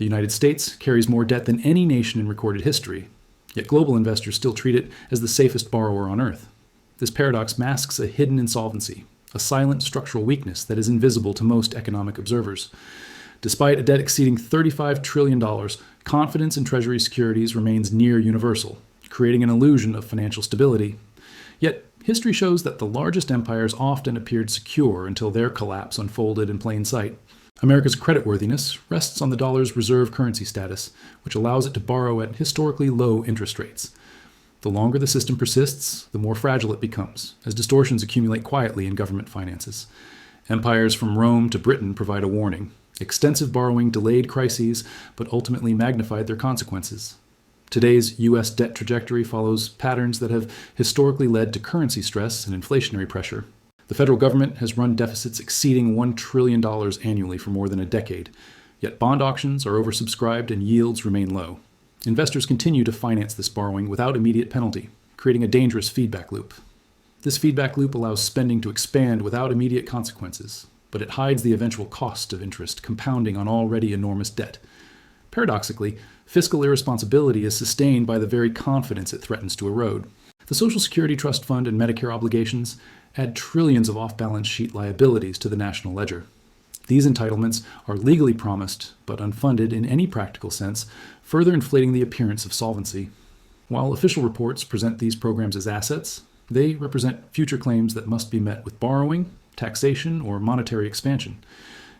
The United States carries more debt than any nation in recorded history, yet global investors still treat it as the safest borrower on earth. This paradox masks a hidden insolvency, a silent structural weakness that is invisible to most economic observers. Despite a debt exceeding $35 trillion, confidence in Treasury securities remains near universal, creating an illusion of financial stability. Yet, history shows that the largest empires often appeared secure until their collapse unfolded in plain sight. America's creditworthiness rests on the dollar's reserve currency status, which allows it to borrow at historically low interest rates. The longer the system persists, the more fragile it becomes, as distortions accumulate quietly in government finances. Empires from Rome to Britain provide a warning. Extensive borrowing delayed crises, but ultimately magnified their consequences. Today's U.S. debt trajectory follows patterns that have historically led to currency stress and inflationary pressure. The federal government has run deficits exceeding $1 trillion annually for more than a decade, yet bond auctions are oversubscribed and yields remain low. Investors continue to finance this borrowing without immediate penalty, creating a dangerous feedback loop. This feedback loop allows spending to expand without immediate consequences, but it hides the eventual cost of interest compounding on already enormous debt. Paradoxically, fiscal irresponsibility is sustained by the very confidence it threatens to erode. The Social Security Trust Fund and Medicare obligations add trillions of off-balance sheet liabilities to the national ledger. These entitlements are legally promised, but unfunded in any practical sense, further inflating the appearance of solvency. While official reports present these programs as assets, they represent future claims that must be met with borrowing, taxation, or monetary expansion.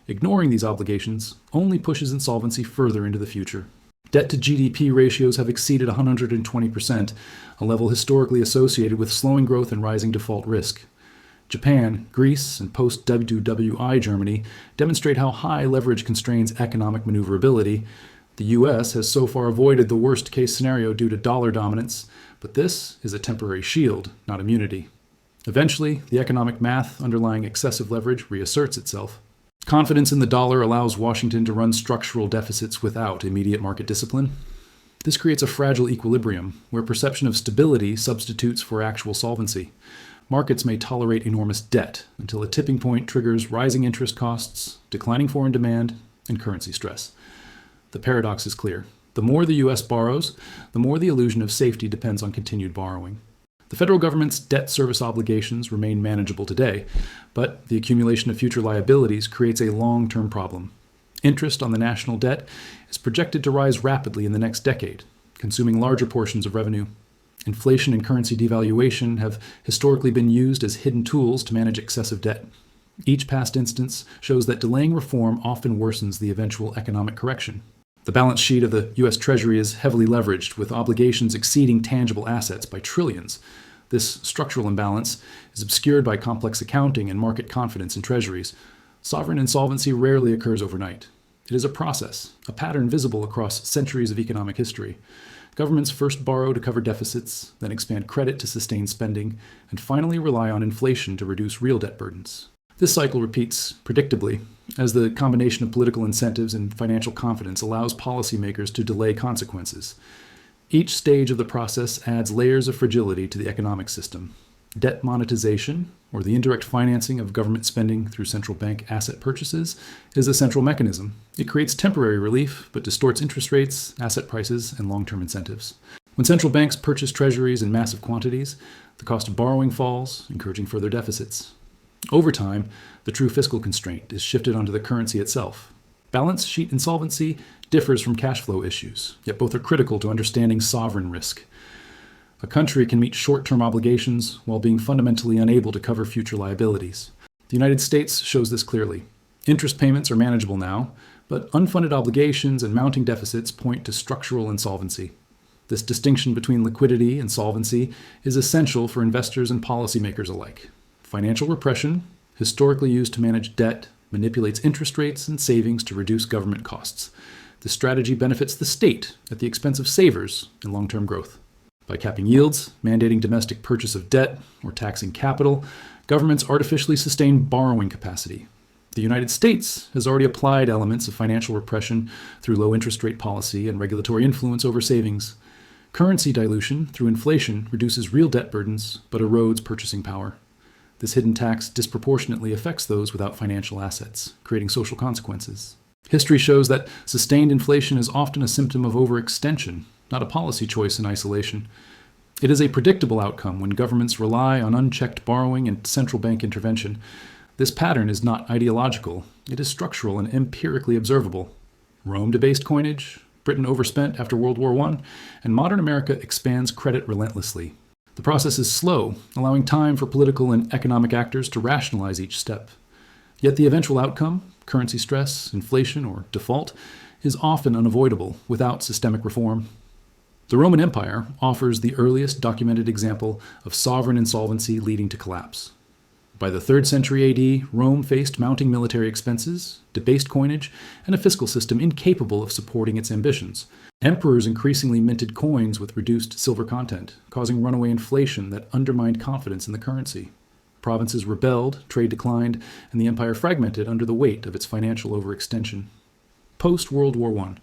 Ignoring these obligations only pushes insolvency further into the future. Debt to GDP ratios have exceeded 120%, a level historically associated with slowing growth and rising default risk. Japan, Greece, and post-WWI Germany demonstrate how high leverage constrains economic maneuverability. The U.S. has so far avoided the worst-case scenario due to dollar dominance, but this is a temporary shield, not immunity. Eventually, the economic math underlying excessive leverage reasserts itself. Confidence in the dollar allows Washington to run structural deficits without immediate market discipline. This creates a fragile equilibrium, where perception of stability substitutes for actual solvency. Markets may tolerate enormous debt until a tipping point triggers rising interest costs, declining foreign demand, and currency stress. The paradox is clear. The more the U.S. borrows, the more the illusion of safety depends on continued borrowing. The federal government's debt service obligations remain manageable today, but the accumulation of future liabilities creates a long-term problem. Interest on the national debt is projected to rise rapidly in the next decade, consuming larger portions of revenue. Inflation and currency devaluation have historically been used as hidden tools to manage excessive debt. Each past instance shows that delaying reform often worsens the eventual economic correction. The balance sheet of the U.S. Treasury is heavily leveraged, with obligations exceeding tangible assets by trillions. This structural imbalance is obscured by complex accounting and market confidence in treasuries. Sovereign insolvency rarely occurs overnight. It is a process, a pattern visible across centuries of economic history. Governments first borrow to cover deficits, then expand credit to sustain spending, and finally rely on inflation to reduce real debt burdens. This cycle repeats predictably, as the combination of political incentives and financial confidence allows policymakers to delay consequences. Each stage of the process adds layers of fragility to the economic system. Debt monetization, or the indirect financing of government spending through central bank asset purchases, is a central mechanism. It creates temporary relief, but distorts interest rates, asset prices, and long-term incentives. When central banks purchase treasuries in massive quantities, the cost of borrowing falls, encouraging further deficits. Over time, the true fiscal constraint is shifted onto the currency itself. Balance sheet insolvency differs from cash flow issues, yet both are critical to understanding sovereign risk. A country can meet short-term obligations while being fundamentally unable to cover future liabilities. The United States shows this clearly. Interest payments are manageable now, but unfunded obligations and mounting deficits point to structural insolvency. This distinction between liquidity and solvency is essential for investors and policymakers alike. Financial repression, historically used to manage debt, manipulates interest rates and savings to reduce government costs. This strategy benefits the state at the expense of savers and long-term growth. By capping yields, mandating domestic purchase of debt, or taxing capital, governments artificially sustain borrowing capacity. The United States has already applied elements of financial repression through low interest rate policy and regulatory influence over savings. Currency dilution through inflation reduces real debt burdens, but erodes purchasing power. This hidden tax disproportionately affects those without financial assets, creating social consequences. History shows that sustained inflation is often a symptom of overextension, not a policy choice in isolation. It is a predictable outcome when governments rely on unchecked borrowing and central bank intervention. This pattern is not ideological, it is structural and empirically observable. Rome debased coinage, Britain overspent after World War I, and modern America expands credit relentlessly. The process is slow, allowing time for political and economic actors to rationalize each step. Yet the eventual outcome, currency stress, inflation, or default, is often unavoidable without systemic reform. The Roman Empire offers the earliest documented example of sovereign insolvency leading to collapse. By the 3rd century AD, Rome faced mounting military expenses, debased coinage, and a fiscal system incapable of supporting its ambitions. Emperors increasingly minted coins with reduced silver content, causing runaway inflation that undermined confidence in the currency. Provinces rebelled, trade declined, and the empire fragmented under the weight of its financial overextension. Post-World War I,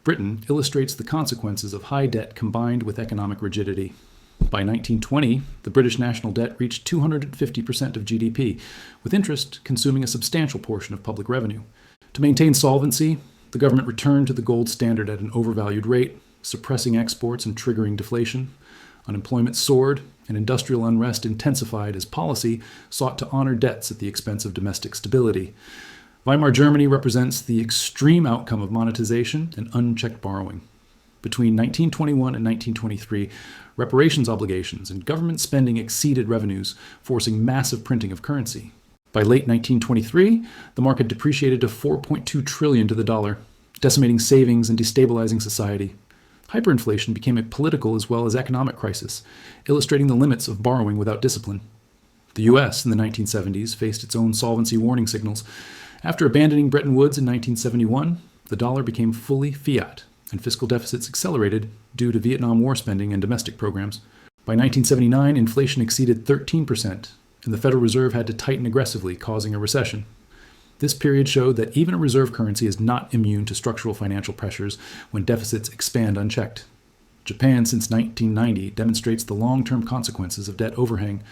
Britain illustrates the consequences of high debt combined with economic rigidity. By 1920, the British national debt reached 250% of GDP, with interest consuming a substantial portion of public revenue. To maintain solvency, the government returned to the gold standard at an overvalued rate, suppressing exports and triggering deflation. Unemployment soared, and industrial unrest intensified as policy sought to honor debts at the expense of domestic stability. Weimar Germany represents the extreme outcome of monetization and unchecked borrowing. Between 1921 and 1923, reparations obligations and government spending exceeded revenues, forcing massive printing of currency. By late 1923, the market depreciated to 4.2 trillion to the dollar, decimating savings and destabilizing society. Hyperinflation became a political as well as economic crisis, illustrating the limits of borrowing without discipline. The U.S. in the 1970s faced its own solvency warning signals. After abandoning Bretton Woods in 1971, the dollar became fully fiat, and fiscal deficits accelerated due to Vietnam War spending and domestic programs. By 1979, inflation exceeded 13%, and the Federal Reserve had to tighten aggressively, causing a recession. This period showed that even a reserve currency is not immune to structural financial pressures when deficits expand unchecked. Japan, since 1990, demonstrates the long-term consequences of debt overhang.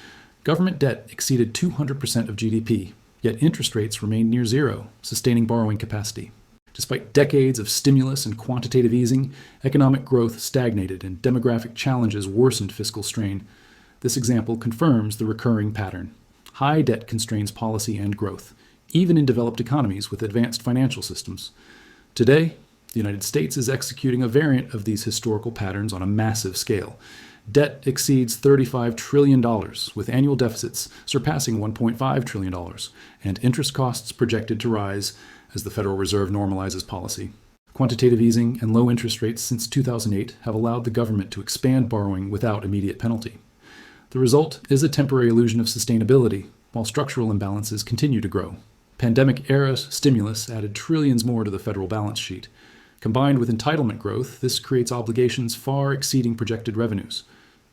Government debt exceeded 200% of GDP, yet interest rates remained near zero, sustaining borrowing capacity. Despite decades of stimulus and quantitative easing, economic growth stagnated and demographic challenges worsened fiscal strain. This example confirms the recurring pattern. High debt constrains policy and growth, even in developed economies with advanced financial systems. Today, the United States is executing a variant of these historical patterns on a massive scale. Debt exceeds $35 trillion, with annual deficits surpassing $1.5 trillion, and interest costs projected to rise as the Federal Reserve normalizes policy. Quantitative easing and low interest rates since 2008 have allowed the government to expand borrowing without immediate penalty. The result is a temporary illusion of sustainability, while structural imbalances continue to grow. Pandemic-era stimulus added trillions more to the federal balance sheet. Combined with entitlement growth, this creates obligations far exceeding projected revenues.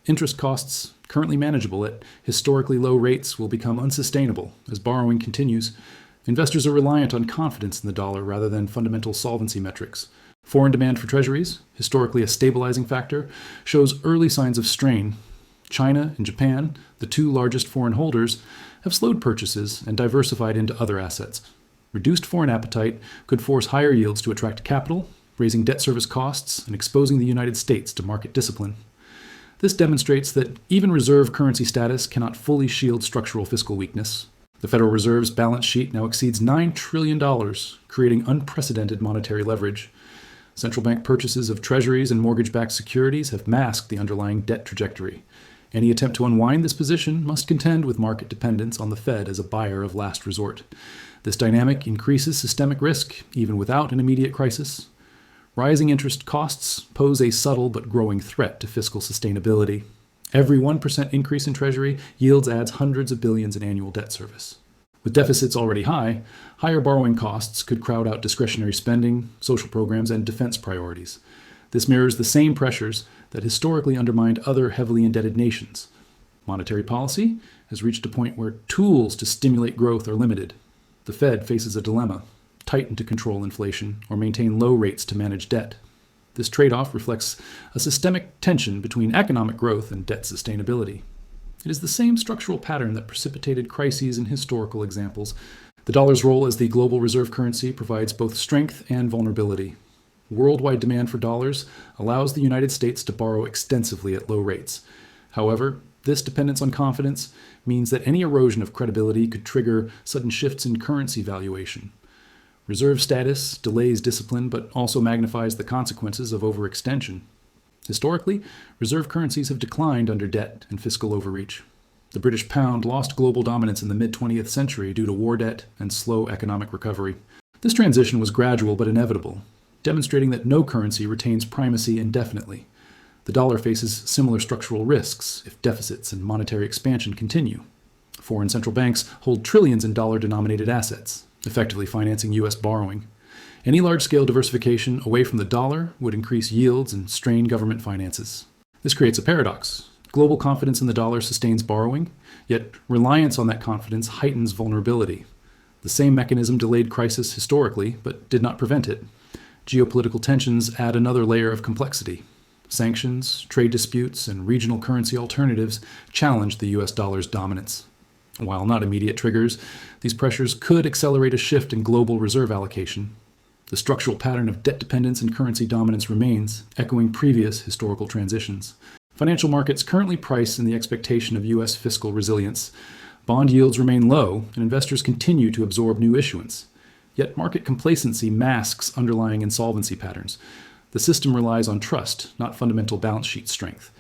Interest costs, currently manageable at historically low rates, will become unsustainable as borrowing continues. Investors are reliant on confidence in the dollar rather than fundamental solvency metrics. Foreign demand for treasuries, historically a stabilizing factor, shows early signs of strain. China and Japan, the two largest foreign holders, have slowed purchases and diversified into other assets. Reduced foreign appetite could force higher yields to attract capital, raising debt service costs and exposing the United States to market discipline. This demonstrates that even reserve currency status cannot fully shield structural fiscal weakness. The Federal Reserve's balance sheet now exceeds $9 trillion, creating unprecedented monetary leverage. Central bank purchases of treasuries and mortgage-backed securities have masked the underlying debt trajectory. Any attempt to unwind this position must contend with market dependence on the Fed as a buyer of last resort. This dynamic increases systemic risk, even without an immediate crisis. Rising interest costs pose a subtle but growing threat to fiscal sustainability. Every 1% increase in Treasury yields adds hundreds of billions in annual debt service. With deficits already high, higher borrowing costs could crowd out discretionary spending, social programs, and defense priorities. This mirrors the same pressures that historically undermined other heavily indebted nations. Monetary policy has reached a point where tools to stimulate growth are limited. The Fed faces a dilemma: tighten to control inflation or maintain low rates to manage debt. This trade-off reflects a systemic tension between economic growth and debt sustainability. It is the same structural pattern that precipitated crises in historical examples. The dollar's role as the global reserve currency provides both strength and vulnerability. Worldwide demand for dollars allows the United States to borrow extensively at low rates. However, this dependence on confidence means that any erosion of credibility could trigger sudden shifts in currency valuation. Reserve status delays discipline but also magnifies the consequences of overextension. Historically, reserve currencies have declined under debt and fiscal overreach. The British pound lost global dominance in the mid-20th century due to war debt and slow economic recovery. This transition was gradual but inevitable, demonstrating that no currency retains primacy indefinitely. The dollar faces similar structural risks if deficits and monetary expansion continue. Foreign central banks hold trillions in dollar-denominated assets, effectively financing U.S. borrowing. Any large-scale diversification away from the dollar would increase yields and strain government finances. This creates a paradox. Global confidence in the dollar sustains borrowing, yet reliance on that confidence heightens vulnerability. The same mechanism delayed crisis historically, but did not prevent it. Geopolitical tensions add another layer of complexity. Sanctions, trade disputes, and regional currency alternatives challenge the U.S. dollar's dominance. While not immediate triggers, these pressures could accelerate a shift in global reserve allocation. The structural pattern of debt dependence and currency dominance remains, echoing previous historical transitions. Financial markets currently price in the expectation of U.S. fiscal resilience. Bond yields remain low, and investors continue to absorb new issuance. Yet market complacency masks underlying insolvency patterns. The system relies on trust, not fundamental balance sheet strength.